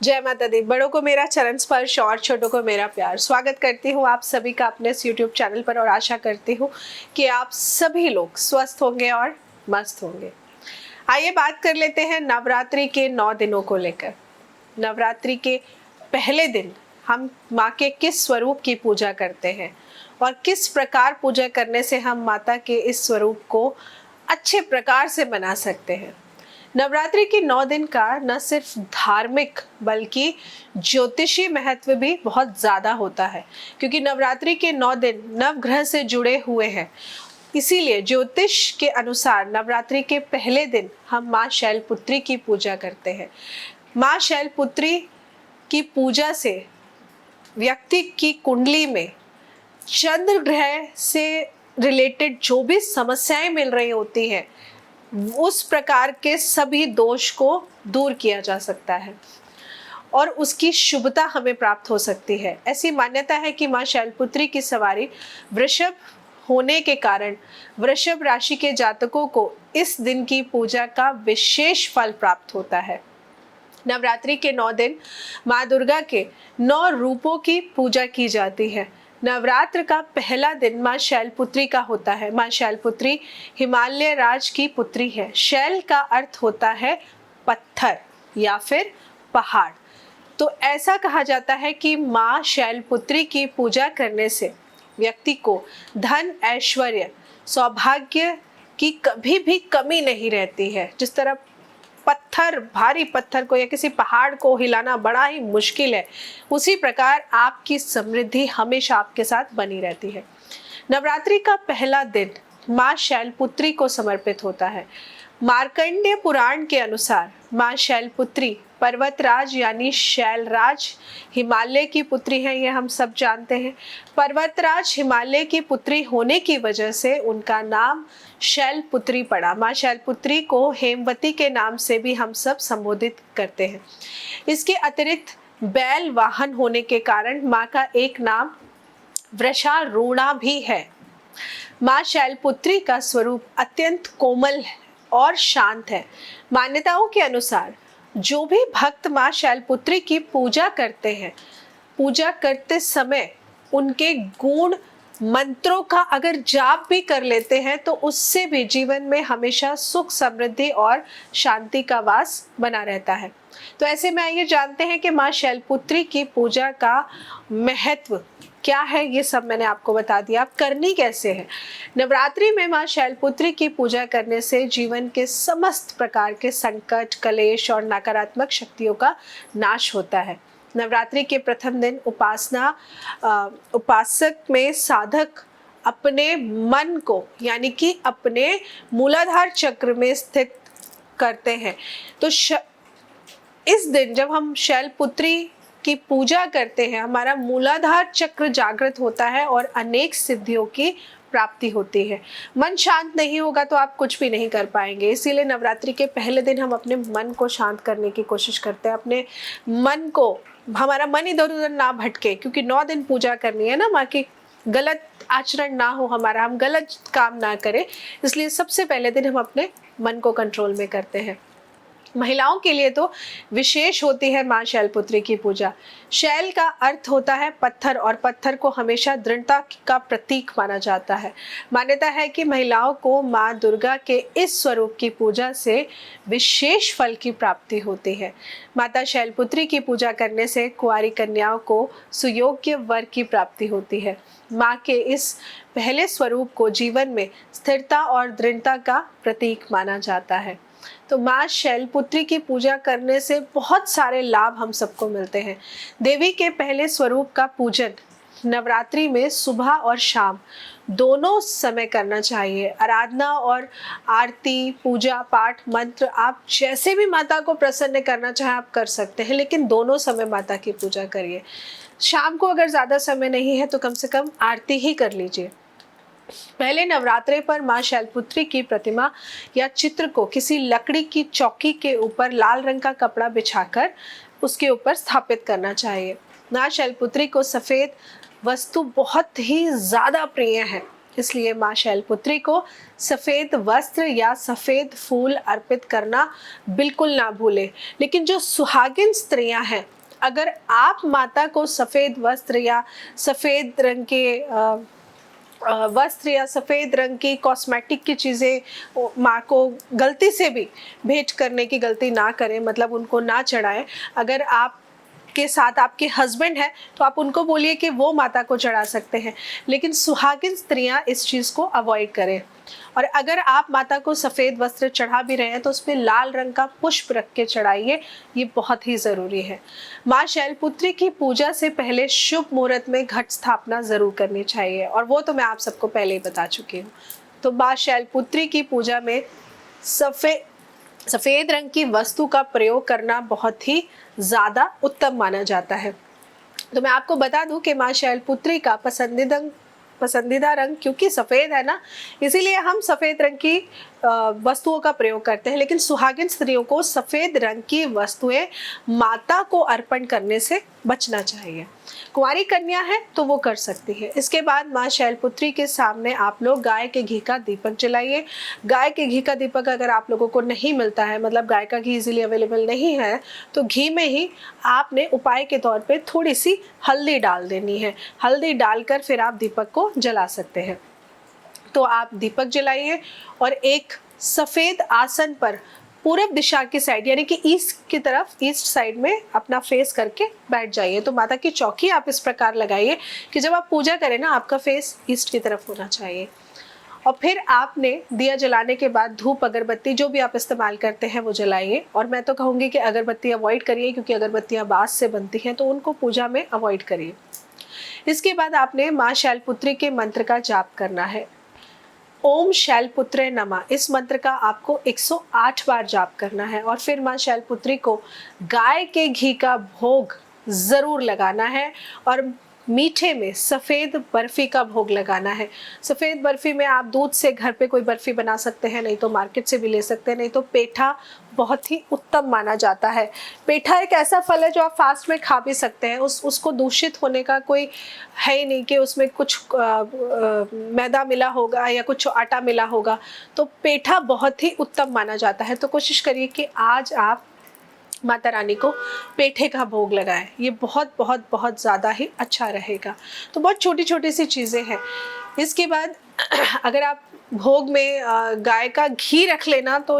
जय माता दी। बड़ों को मेरा चरण स्पर्श और छोटों को मेरा प्यार। स्वागत करती हूँ आप सभी का अपने इस YouTube चैनल पर और आशा करती हूँ कि आप सभी लोग स्वस्थ होंगे और मस्त होंगे। आइए बात कर लेते हैं नवरात्रि के 9 दिनों को लेकर। नवरात्रि के पहले दिन हम माँ के किस स्वरूप की पूजा करते हैं और किस प्रकार पूजा करने से हम माता के इस स्वरूप को अच्छे प्रकार से मना सकते हैं। नवरात्रि के 9 दिन का न सिर्फ धार्मिक बल्कि ज्योतिषी महत्व भी बहुत ज़्यादा होता है, क्योंकि नवरात्रि के 9 दिन नवग्रह से जुड़े हुए हैं। इसीलिए ज्योतिष के अनुसार नवरात्रि के पहले दिन हम माँ शैलपुत्री की पूजा करते हैं। माँ शैलपुत्री की पूजा से व्यक्ति की कुंडली में चंद्र ग्रह से रिलेटेड जो भी समस्याएं मिल रही होती हैं, उस प्रकार के सभी दोष को दूर किया जा सकता है और उसकी शुभता हमें प्राप्त हो सकती है। ऐसी मान्यता है कि माँ शैलपुत्री की सवारी वृषभ होने के कारण वृषभ राशि के जातकों को इस दिन की पूजा का विशेष फल प्राप्त होता है। नवरात्रि के 9 दिन माँ दुर्गा के 9 रूपों की पूजा की जाती है। नवरात्र का पहला दिन माँ शैलपुत्री का होता है। माँ शैलपुत्री हिमालय राज की पुत्री है। शैल का अर्थ होता है पत्थर या फिर पहाड़। तो ऐसा कहा जाता है कि माँ शैलपुत्री की पूजा करने से व्यक्ति को धन, ऐश्वर्य, सौभाग्य की कभी भी कमी नहीं रहती है। जिस तरह भारी पत्थर को या किसी पहाड़ को हिलाना बड़ा ही मुश्किल है, उसी प्रकार आपकी समृद्धि हमेशा आपके साथ बनी रहती है। नवरात्रि का पहला दिन माँ शैलपुत्री को समर्पित होता है। मार्कंडेय पुराण के अनुसार माँ शैलपुत्री पर्वतराज यानी शैलराज हिमालय की पुत्री है, ये हम सब जानते हैं। पर्वतराज हिमालय की पुत्री होने की वजह से उनका नाम शैलपुत्री पड़ा। माँ शैलपुत्री को हेमवती के नाम से भी हम सब संबोधित करते हैं। इसके अतिरिक्त बैल वाहन होने के कारण माँ का एक नाम वृषारूढ़ा भी है। माँ शैलपुत्री का स्वरूप अत्यंत कोमल और शांत है। मान्यताओं के अनुसार जो भी भक्त माँ शैलपुत्री की पूजा करते हैं, पूजा करते समय उनके गुण मंत्रों का अगर जाप भी कर लेते हैं तो उससे भी जीवन में हमेशा सुख, समृद्धि और शांति का वास बना रहता है। तो ऐसे में आइए जानते हैं कि माँ शैलपुत्री की पूजा का महत्व क्या है। ये सब मैंने आपको बता दिया। आप करनी कैसे है। नवरात्रि में माँ शैलपुत्री की पूजा करने से जीवन के समस्त प्रकार के संकट, कलेश और नकारात्मक शक्तियों का नाश होता है। नवरात्रि के प्रथम दिन उपासक में साधक अपने मन को यानी कि अपने मूलाधार चक्र में स्थित करते हैं। तो इस दिन जब हम शैलपुत्री की पूजा करते हैं, हमारा मूलाधार चक्र जागृत होता है और अनेक सिद्धियों की प्राप्ति होती है। मन शांत नहीं होगा तो आप कुछ भी नहीं कर पाएंगे। इसीलिए नवरात्रि के पहले दिन हम अपने मन को शांत करने की कोशिश करते हैं। अपने मन को, हमारा मन इधर उधर ना भटके, क्योंकि 9 दिन पूजा करनी है ना माँ की, गलत आचरण ना हो हमारा, हम गलत काम ना करें। इसलिए सबसे पहले दिन हम अपने मन को कंट्रोल में करते हैं। महिलाओं के लिए तो विशेष होती है माँ शैलपुत्री की पूजा। शैल का अर्थ होता है पत्थर और पत्थर को हमेशा दृढ़ता का प्रतीक माना जाता है। मान्यता है कि महिलाओं को माँ दुर्गा के इस स्वरूप की पूजा से विशेष फल की प्राप्ति होती है। माता शैलपुत्री की पूजा करने से कुंवारी कन्याओं को सुयोग्य वर की प्राप्ति होती है। माँ के इस पहले स्वरूप को जीवन में स्थिरता और दृढ़ता का प्रतीक माना जाता है। तो माँ शैलपुत्री की पूजा करने से बहुत सारे लाभ हम सबको मिलते हैं। देवी के पहले स्वरूप का पूजन नवरात्रि में सुबह और शाम दोनों समय करना चाहिए। आराधना और आरती, पूजा पाठ, मंत्र आप जैसे भी माता को प्रसन्न करना चाहे आप कर सकते हैं, लेकिन दोनों समय माता की पूजा करिए। शाम को अगर ज़्यादा समय नहीं है तो कम से कम आरती ही कर लीजिए। पहले नवरात्रे पर माँ शैलपुत्री की प्रतिमा या चित्र को किसी लकड़ी की चौकी के ऊपर लाल रंग का कपड़ा बिछाकर उसके ऊपर स्थापित करना चाहिए। माँ शैलपुत्री को सफ़ेद वस्तु बहुत ही ज़्यादा प्रिय है। इसलिए माँ शैलपुत्री को सफ़ेद वस्त्र या सफ़ेद फूल अर्पित करना बिल्कुल ना भूलें। लेकिन जो सुहागिन स्त्रियां हैं, अगर आप माता को सफ़ेद वस्त्र या सफ़ेद रंग के वस्त्र या सफ़ेद रंग की कॉस्मेटिक की चीज़ें माँ को गलती से भी भेंट करने की गलती ना करें, मतलब उनको ना चढ़ाएं। अगर आप के साथ आपके हस्बैंड है तो आप उनको बोलिए कि वो माता को चढ़ा सकते हैं, लेकिन सुहागिन स्त्रियां इस चीज़ को अवॉइड करें। और अगर आप माता को सफ़ेद वस्त्र चढ़ा भी रहे हैं तो उसमें लाल रंग का पुष्प रख के चढ़ाइए, ये बहुत ही ज़रूरी है। माँ शैलपुत्री की पूजा से पहले शुभ मुहूर्त में घट स्थापना ज़रूर करनी चाहिए, और वो तो मैं आप सबको पहले ही बता चुकी हूँ। तो माँ शैलपुत्री की पूजा में सफ़ेद रंग की वस्तु का प्रयोग करना बहुत ही ज़्यादा उत्तम माना जाता है। तो मैं आपको बता दूं कि माँ शैलपुत्री का पसंदीदा रंग क्योंकि सफ़ेद है ना, इसीलिए हम सफ़ेद रंग की वस्तुओं का प्रयोग करते हैं। लेकिन सुहागिन स्त्रियों को सफ़ेद रंग की वस्तुएं माता को अर्पण करने से बचना चाहिए। कुंवारी कन्या है तो वो कर सकती है। इसके बाद माँ शैलपुत्री के सामने आप लोग गाय के घी का दीपक जलाइए। गाय के घी का दीपक अगर आप लोगों को नहीं मिलता है, मतलब गाय का घी इजीली अवेलेबल नहीं है, तो घी में ही आपने उपाय के तौर पे थोड़ी सी हल्दी डाल देनी है। हल्दी डालकर फिर आप दीपक को जला सकते हैं। तो आप दीपक जलाइए और एक सफ़ेद आसन पर पूरब दिशा की साइड यानी कि ईस्ट की तरफ, ईस्ट साइड में अपना फेस करके बैठ जाइए। तो माता की चौकी आप इस प्रकार लगाइए कि जब आप पूजा करें ना, आपका फेस ईस्ट की तरफ होना चाहिए। और फिर आपने दिया जलाने के बाद धूप अगरबत्ती जो भी आप इस्तेमाल करते हैं वो जलाइए। और मैं तो कहूँगी कि अगरबत्ती अवॉइड करिए, क्योंकि अगरबत्तियाँ बाँस से बनती हैं तो उनको पूजा में अवॉइड करिए। इसके बाद आपने माँ शैलपुत्री के मंत्र का जाप करना है। ओम शैलपुत्रे नमः, इस मंत्र का आपको 108 बार जाप करना है। और फिर माँ शैलपुत्री को गाय के घी का भोग ज़रूर लगाना है और मीठे में सफ़ेद बर्फ़ी का भोग लगाना है। सफ़ेद बर्फ़ी में आप दूध से घर पे कोई बर्फ़ी बना सकते हैं, नहीं तो मार्केट से भी ले सकते हैं, नहीं तो पेठा बहुत ही उत्तम माना जाता है। पेठा एक ऐसा फल है जो आप फास्ट में खा भी सकते हैं, उसको दूषित होने का कोई है ही नहीं कि उसमें कुछ मैदा मिला होगा या कुछ आटा मिला होगा। तो पेठा बहुत ही उत्तम माना जाता है। तो कोशिश करिए कि आज आप माता रानी को पेठे का भोग लगाएं, ये बहुत बहुत बहुत ज़्यादा ही अच्छा रहेगा। तो बहुत छोटी छोटी सी चीज़ें हैं। इसके बाद अगर आप भोग में गाय का घी रख लेना तो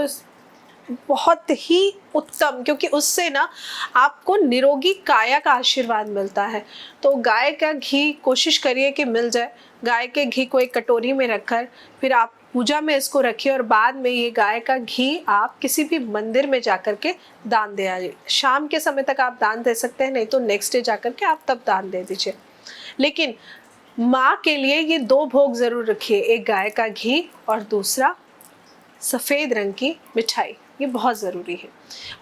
बहुत ही उत्तम, क्योंकि उससे ना आपको निरोगी काया का आशीर्वाद मिलता है। तो गाय का घी कोशिश करिए कि मिल जाए। गाय के घी को एक कटोरी में रखकर फिर आप पूजा में इसको रखिए और बाद में ये गाय का घी आप किसी भी मंदिर में जाकर के दान दे आइए। शाम के समय तक आप दान दे सकते हैं, नहीं तो नेक्स्ट डे जाकर के आप तब दान दे दीजिए। लेकिन माँ के लिए ये 2 भोग ज़रूर रखिए, एक गाय का घी और दूसरा सफ़ेद रंग की मिठाई, ये बहुत ज़रूरी है।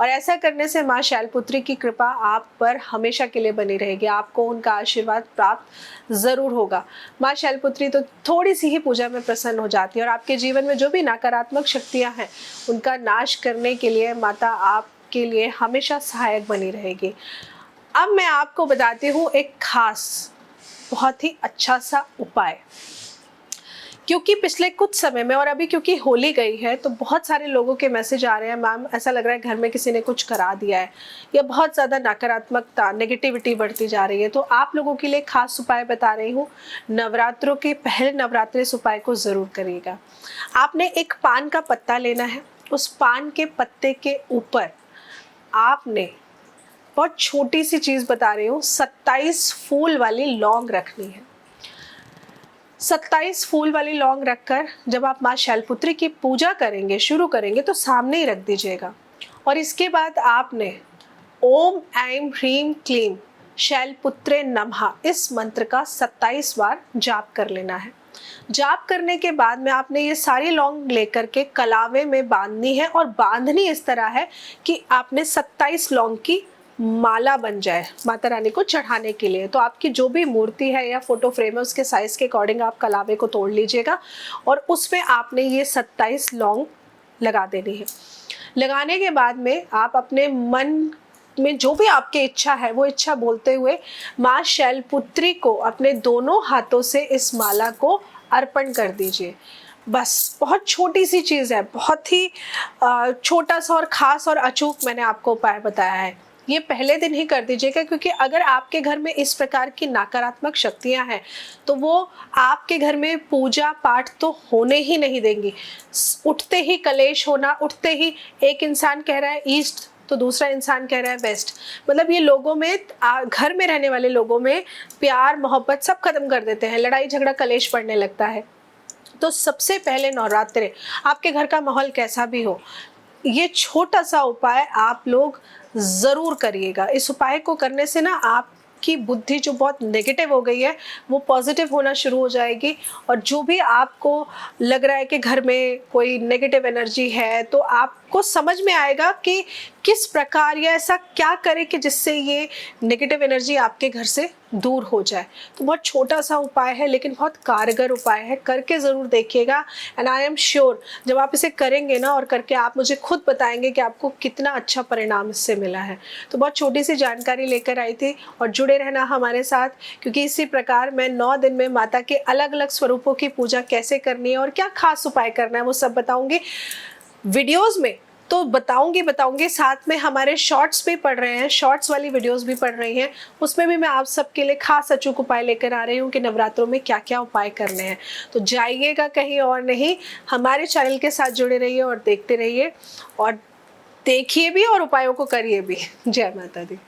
और ऐसा करने से माँ शैलपुत्री की कृपा आप पर हमेशा के लिए बनी रहेगी, आपको उनका आशीर्वाद प्राप्त ज़रूर होगा। माँ शैलपुत्री तो थोड़ी सी ही पूजा में प्रसन्न हो जाती है और आपके जीवन में जो भी नकारात्मक शक्तियाँ हैं उनका नाश करने के लिए माता आपके लिए हमेशा सहायक बनी रहेगी। अब मैं आपको बताती हूँ एक खास बहुत ही अच्छा सा उपाय, क्योंकि पिछले कुछ समय में और अभी क्योंकि होली गई है तो बहुत सारे लोगों के मैसेज आ रहे हैं, मैम ऐसा लग रहा है घर में किसी ने कुछ करा दिया है या बहुत ज़्यादा नकारात्मकता नेगेटिविटी बढ़ती जा रही है। तो आप लोगों के लिए खास उपाय बता रही हूँ। नवरात्रों के पहले नवरात्रि इस उपाय को ज़रूर करिएगा। आपने एक पान का पत्ता लेना है, उस पान के पत्ते के ऊपर आपने बहुत छोटी सी चीज़ बता रही हूँ, 27 फूल वाली लौंग रखनी है। 27 फूल वाली लौंग रखकर जब आप माँ शैलपुत्री की पूजा करेंगे, शुरू करेंगे, तो सामने ही रख दीजिएगा। और इसके बाद आपने ओम ऐं ह्रीं क्लीं शैलपुत्रे नमः इस मंत्र का 27 बार जाप कर लेना है। जाप करने के बाद में आपने ये सारी लौंग लेकर के कलावे में बांधनी है और बांधनी इस तरह है कि आपने 27 लौंग की माला बन जाए माता रानी को चढ़ाने के लिए। तो आपकी जो भी मूर्ति है या फोटो फ्रेम है उसके साइज के अकॉर्डिंग आप कलावे को तोड़ लीजिएगा और उसमें आपने ये 27 लौंग लगा देनी है। लगाने के बाद में आप अपने मन में जो भी आपकी इच्छा है वो इच्छा बोलते हुए माँ शैलपुत्री को अपने दोनों हाथों से इस माला को अर्पण कर दीजिए। बस बहुत छोटी सी चीज़ है, बहुत ही छोटा सा और ख़ास और अचूक मैंने आपको उपाय बताया है। ये पहले दिन ही कर दीजिएगा, क्योंकि अगर आपके घर में इस प्रकार की नकारात्मक शक्तियाँ हैं तो वो आपके घर में पूजा पाठ तो होने ही नहीं देंगी। उठते ही कलेश होना, उठते ही एक इंसान कह रहा है ईस्ट तो दूसरा इंसान कह रहा है वेस्ट, मतलब ये लोगों में घर में रहने वाले लोगों में प्यार मोहब्बत सब खत्म कर देते हैं, लड़ाई झगड़ा कलेश बढ़ने लगता है। तो सबसे पहले नवरात्रे, आपके घर का माहौल कैसा भी हो, ये छोटा सा उपाय आप लोग ज़रूर करिएगा। इस उपाय को करने से ना आपकी बुद्धि जो बहुत नेगेटिव हो गई है वो पॉजिटिव होना शुरू हो जाएगी, और जो भी आपको लग रहा है कि घर में कोई नेगेटिव एनर्जी है तो आपको समझ में आएगा कि किस प्रकार या ऐसा क्या करें कि जिससे ये नेगेटिव एनर्जी आपके घर से दूर हो जाए। तो बहुत छोटा सा उपाय है लेकिन बहुत कारगर उपाय है, करके ज़रूर देखिएगा। एंड आई एम श्योर जब आप इसे करेंगे ना और करके आप मुझे खुद बताएंगे कि आपको कितना अच्छा परिणाम इससे मिला है। तो बहुत छोटी सी जानकारी लेकर आई थी, और जुड़े रहना हमारे साथ, क्योंकि इसी प्रकार मैं 9 दिन में माता के अलग अलग स्वरूपों की पूजा कैसे करनी है और क्या खास उपाय करना है वो सब बताऊंगी वीडियोस में। तो बताऊंगी साथ में हमारे शॉर्ट्स भी पढ़ रहे हैं, शॉर्ट्स वाली वीडियोस भी पढ़ रही हैं, उसमें भी मैं आप सबके लिए खास अचूक उपाय लेकर आ रही हूँ कि नवरात्रों में क्या क्या उपाय करने हैं। तो जाइएगा कहीं और नहीं, हमारे चैनल के साथ जुड़े रहिए और देखते रहिए, और देखिए भी और उपायों को करिए भी। जय माता दी।